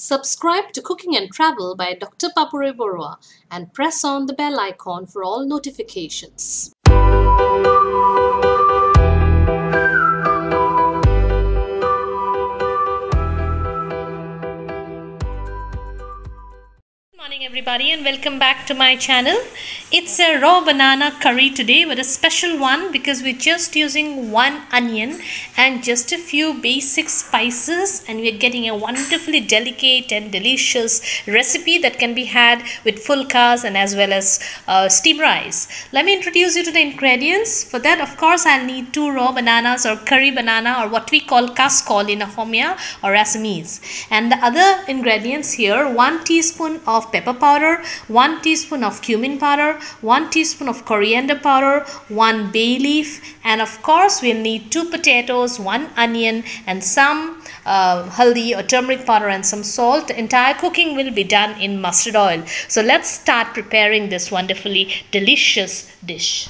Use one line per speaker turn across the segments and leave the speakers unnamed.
Subscribe to Cooking and Travel by Dr. Papure Borua and press on the bell icon for all notifications. Good morning everybody and welcome back to my channel. It's a raw banana curry today, but a special one because we're just using one onion and just a few basic spices, and we're getting a wonderfully delicate and delicious recipe that can be had with fulkas and as well as steamed rice. Let me introduce you to the ingredients. For that, of course, I'll need 2 raw bananas or curry banana, or what we call kaskol in Ahomia or Assamese. And the other ingredients here: 1 teaspoon of pepper powder, 1 teaspoon of cumin powder, 1 teaspoon of coriander powder, 1 bay leaf, and of course we'll need 2 potatoes, 1 onion, and some haldi or turmeric powder and some salt. The entire cooking will be done in mustard oil. So let's start preparing this wonderfully delicious dish.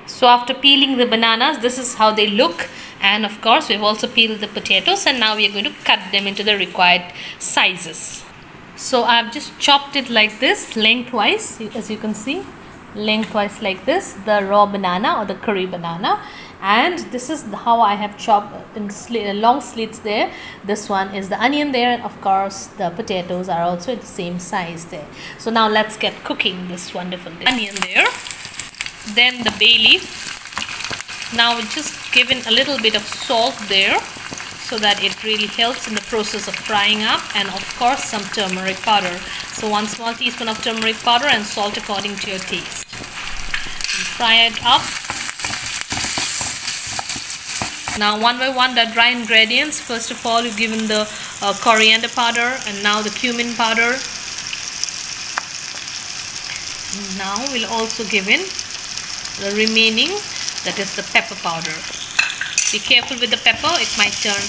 So after peeling the bananas, this is how they look, and of course we've also peeled the potatoes, and now we are going to cut them into the required sizes. So I've just chopped it like this, lengthwise, as you can see, lengthwise like this, the raw banana or the curry banana. And this is how I have chopped in long slits there. This one is the onion there, and of course the potatoes are also the same size there. So now let's get cooking this wonderful dish. Onion there, then the bay leaf. Now we just given a little bit of salt there, so that it really helps in the process of frying up, and of course some turmeric powder. So 1 small teaspoon of turmeric powder and salt according to your taste. And fry it up. Now one by one the dry ingredients. First of all, you've given the coriander powder, and now the cumin powder. Now we'll also give in the remaining, that is the pepper powder. Be careful with the pepper, it might turn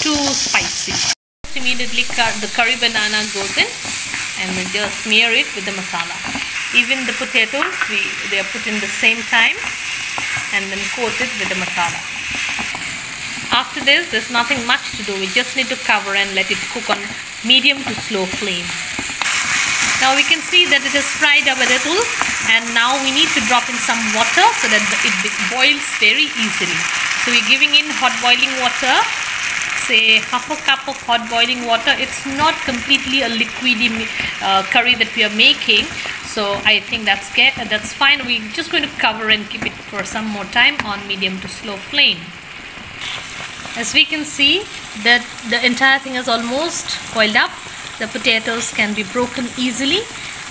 too spicy. Immediately the curry banana goes in, and we just smear it with the masala. Even the potatoes, they are put in the same time and then coated with the masala. After this, there's nothing much to do. We just need to cover and let it cook on medium to slow flame. Now we can see that it has fried up a little, and now we need to drop in some water so that it boils very easily. So we're giving in hot boiling water, say half a cup of hot boiling water. It's not completely a liquidy curry that we are making, so I think that's fine. We're just going to cover and keep it for some more time on medium to slow flame. As we can see that the entire thing is almost boiled up. The potatoes can be broken easily.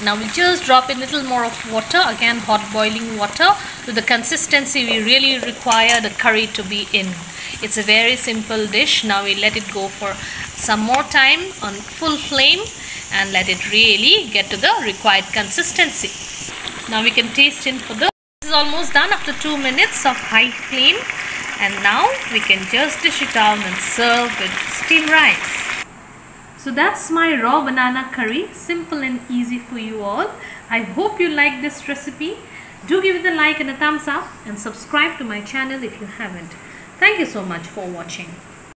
Now we just drop a little more of water, again hot boiling water, to the consistency we really require the curry to be in. It's a very simple dish. Now we let it go for some more time on full flame and let it really get to the required consistency. Now we can taste in for this. This is almost done after 2 minutes of high flame, and now we can just dish it out and serve with steamed rice. So that's my raw banana curry, simple and easy for you all. I hope you like this recipe. Do give it a like and a thumbs up, and subscribe to my channel if you haven't. Thank you so much for watching.